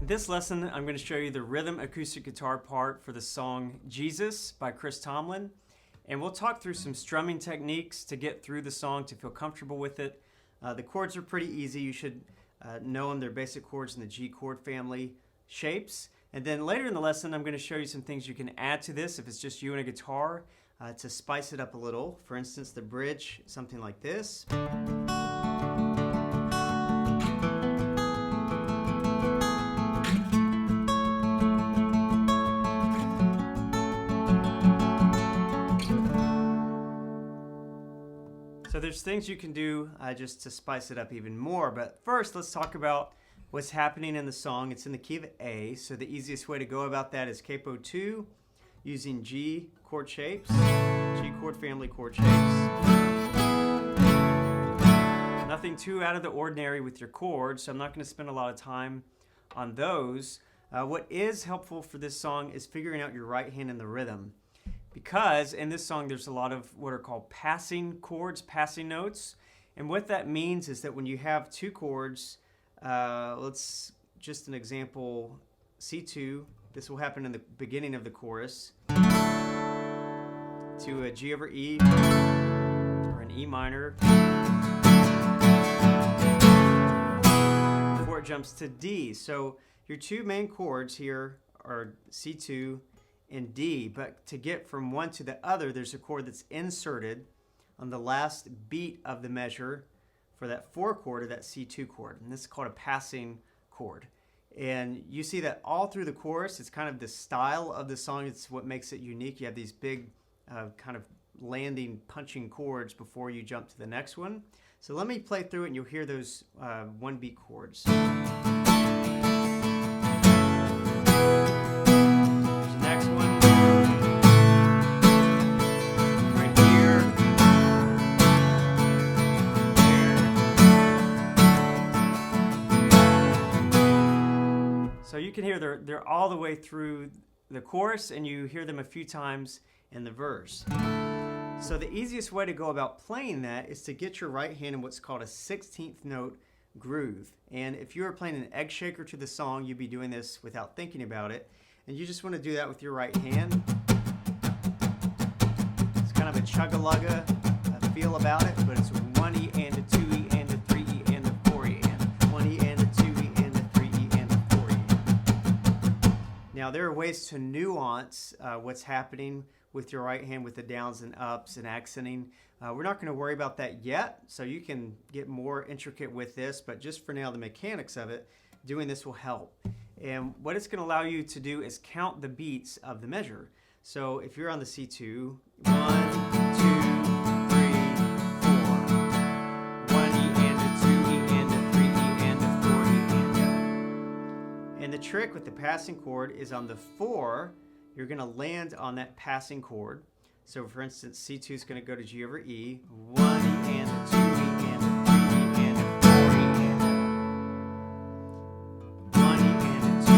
In this lesson, I'm going to show you the rhythm acoustic guitar part for the song Jesus by Tomlin. And we'll talk through some strumming techniques to get through the song to feel comfortable with it. The chords are pretty easy. You should know them. They're basic chords in the G chord family shapes. And then later in the lesson, I'm going to show you some things you can add to this if it's just you and a guitar to spice it up a little. For instance, the bridge, something like this. So there's things you can do just to spice it up even more. But first, let's talk about what's happening in the song. It's in the key of A, so the easiest way to go about that is capo 2 using G chord shapes, G chord family chord shapes. Nothing too out of the ordinary with your chords, so I'm not going to spend a lot of time on those. What is helpful for this song is figuring out your right hand in the rhythm. Because in this song there's a lot of what are called passing chords, passing notes. And what that means is that when you have two chords, let's just an example, C2, this will happen in the beginning of the chorus, to a G over E or an E minor, before it jumps to D. So your two main chords here are C2 and D, but to get from one to the other, there's a chord that's inserted on the last beat of the measure for that 4 chord or that C2 chord, and this is called a passing chord. And you see that all through the chorus. It's kind of the style of the song. It's what makes it unique. You have these big kind of landing, punching chords before you jump to the next one. So let me play through it and you'll hear those one beat chords. So you can hear they're all the way through the chorus, and you hear them a few times in the verse. So the easiest way to go about playing that is to get your right hand in what's called a 16th note groove. And if you were playing an egg shaker to the song, you'd be doing this without thinking about it. And you just want to do that with your right hand. It's kind of a chug-a-lugga feel about it, but it's 1 E and a 2 E and a 3 E and a 4 E and 1 E and a 2 E and a 3 E and a 4 E. Now there are ways to nuance what's happening with your right hand with the downs and ups and accenting. We're not going to worry about that yet, so you can get more intricate with this, but just for now, the mechanics of it, doing this will help. And what it's going to allow you to do is count the beats of the measure. So if you're on the C2, 1, 2, 3, 4, 1 E and a 2 E and a 3 E and a 4 E and a. And the trick with the passing chord is on the 4, you're going to land on that passing chord. So for instance, C2 is going to go to G over E, 1 E and a 2 E and a 3 E and a 4 E and a 1 E and a 2 E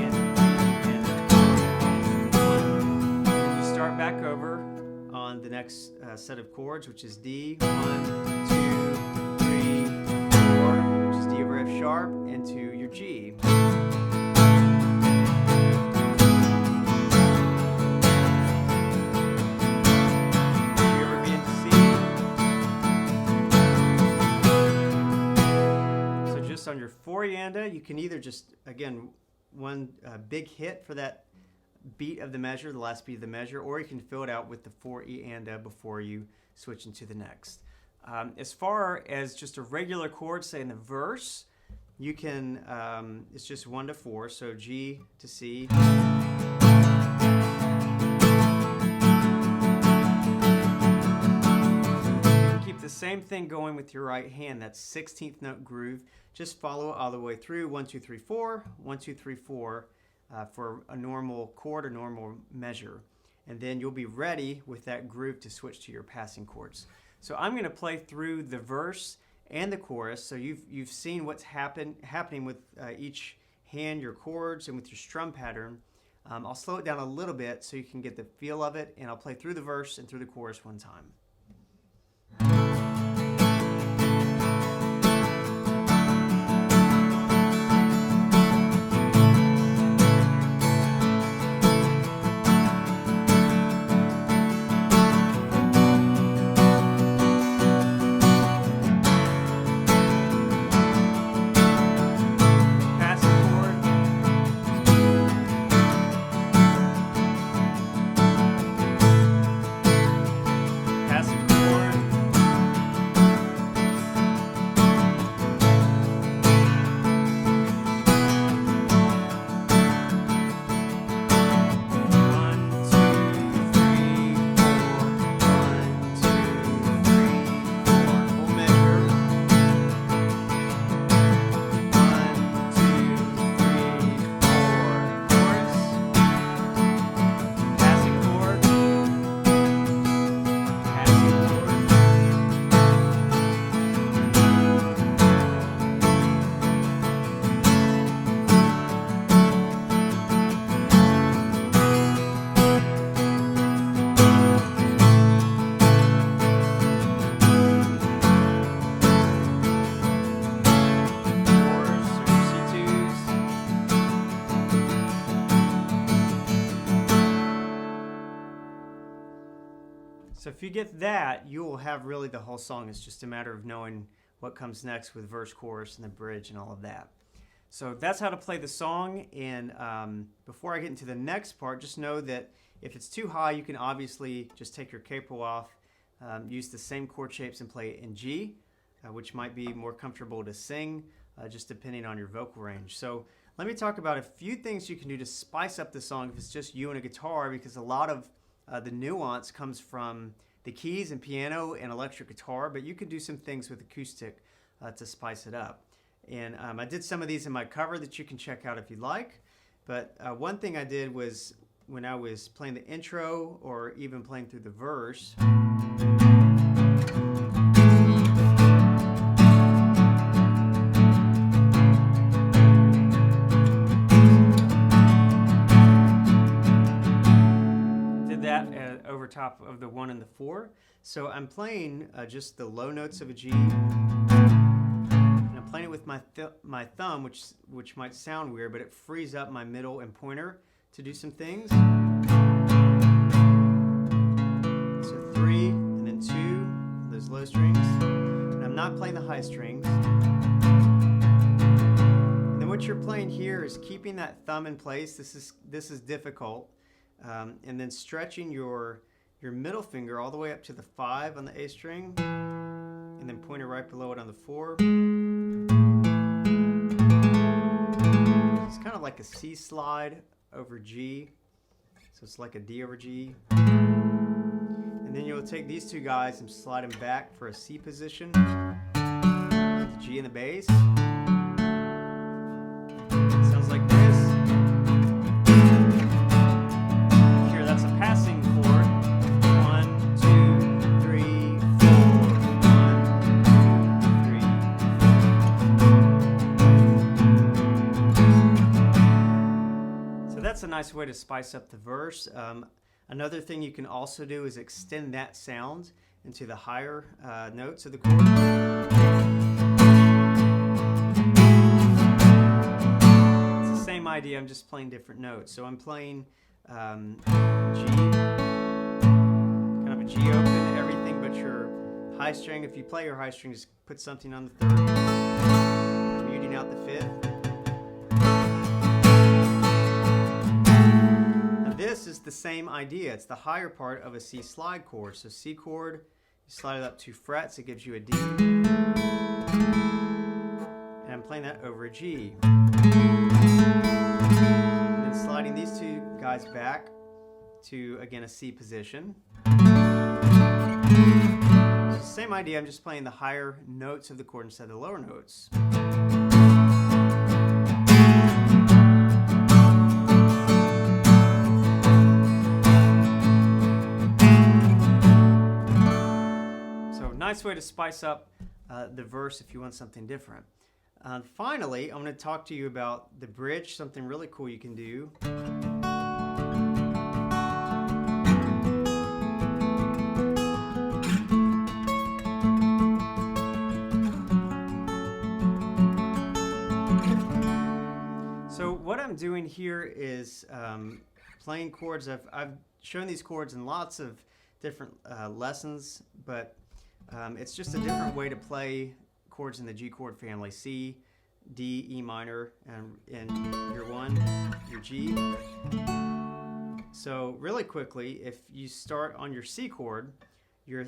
and a 3 E and a 1. And you start back over on the next set of chords, which is D, 1, 2, 3, 4, which is D over F sharp, into your G. On your 4 eanda, you can either just, again, one big hit for that beat of the measure, the last beat of the measure, or you can fill it out with the 4 eanda before you switch into the next. As far as just a regular chord, say in the verse, you can, it's just 1 to 4, so G to C. The same thing going with your right hand, that 16th note groove. Just follow it all the way through, 1, 2, 3, 4, 1, 2, 3, 4 for a normal chord, a normal measure. And then you'll be ready with that groove to switch to your passing chords. So I'm going to play through the verse and the chorus, so you've seen what's happening with each hand, your chords, and with your strum pattern. I'll slow it down a little bit so you can get the feel of it, and I'll play through the verse and through the chorus one time. So if you get that, you will have really the whole song. It's just a matter of knowing what comes next with verse, chorus, and the bridge and all of that. So that's how to play the song. And before I get into the next part, just know that if it's too high, you can obviously just take your capo off, use the same chord shapes and play it in G, which might be more comfortable to sing, just depending on your vocal range. So let me talk about a few things you can do to spice up the song if it's just you and a guitar, because a lot of the nuance comes from the keys and piano and electric guitar, but you can do some things with acoustic to spice it up. And I did some of these in my cover that you can check out if you like. But one thing I did was when I was playing the intro or even playing through the verse, over top of the 1 and the 4. So I'm playing just the low notes of a G, and I'm playing it with my thumb, which might sound weird, but it frees up my middle and pointer to do some things. So 3 and then 2, those low strings, and I'm not playing the high strings. And then what you're playing here is keeping that thumb in place. This is difficult. And then stretching your middle finger all the way up to the 5 on the A string, and then pointer right below it on the 4. It's kind of like a C slide over G, so it's like a D over G. And then you'll take these two guys and slide them back for a C position with the G in the bass. It sounds like this. That's a nice way to spice up the verse. Another thing you can also do is extend that sound into the higher notes of the chord. It's the same idea, I'm just playing different notes. So I'm playing G, kind of a G open, everything but your high string. If you play your high string, just put something on the 3rd, muting out the 5th. This is the same idea. It's the higher part of a C slide chord. So C chord, you slide it up 2 frets, it gives you a D. And I'm playing that over a G. And then sliding these two guys back to, again, a C position. So same idea, I'm just playing the higher notes of the chord instead of the lower notes. Nice way to spice up the verse if you want something different. Finally, I'm going to talk to you about the bridge, something really cool you can do. So what I'm doing here is playing chords. I've shown these chords in lots of different lessons, but it's just a different way to play chords in the G chord family. C, D, E minor, and in your 1, your G. So really quickly, if you start on your C chord, your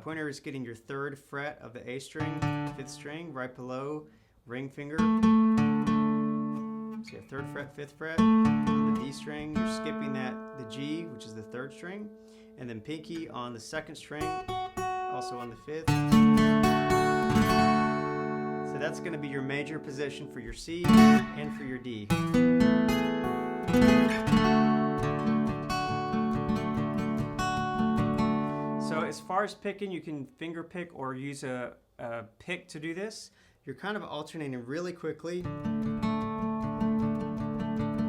pointer is getting your 3rd fret of the A string, 5th string, right below ring finger. So you have 3rd fret, 5th fret. On the D string, you're skipping the G, which is the 3rd string, and then pinky on the 2nd string, also on the 5th. So that's going to be your major position for your C and for your D. So as far as picking, you can finger pick or use a pick to do this. You're kind of alternating really quickly.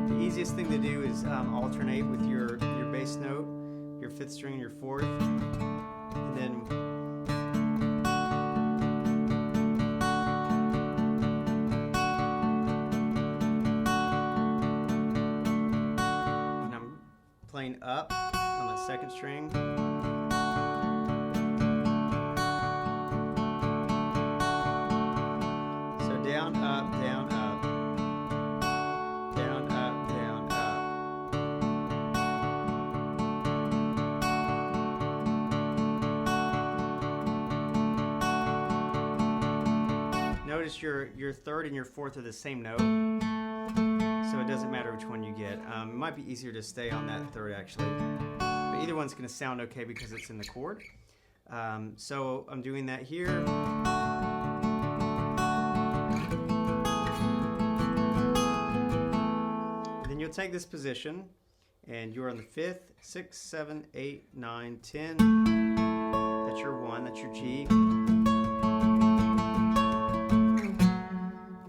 The easiest thing to do is alternate with your bass note, your 5th string and your 4th, and then playing up on the 2nd string, notice your third and your fourth are the same note, so it doesn't matter which one you get. It might be easier to stay on that third actually, but either one's going to sound okay because it's in the chord. So I'm doing that here. Then you'll take this position, and you're on the 5th, 6th, 7th, 8th, 9, 10. That's your 1, that's your G.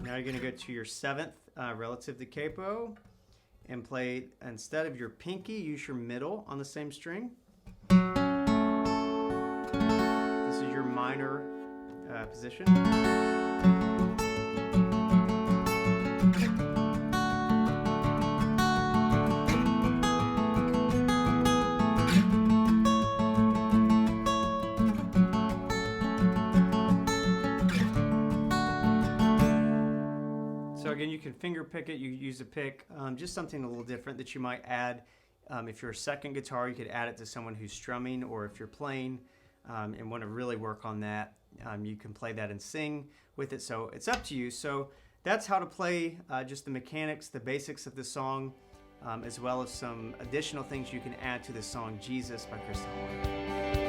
Now you're going to go to your 7th relative to capo and play, instead of your pinky, use your middle on the same string. This is your minor position. So again, you can finger pick it, you use a pick, just something a little different that you might add. If you're a second guitar, you could add it to someone who's strumming, or if you're playing and want to really work on that, you can play that and sing with it. So it's up to you. So that's how to play just the mechanics, the basics of the song, as well as some additional things you can add to the song Jesus by Chris Tomlin.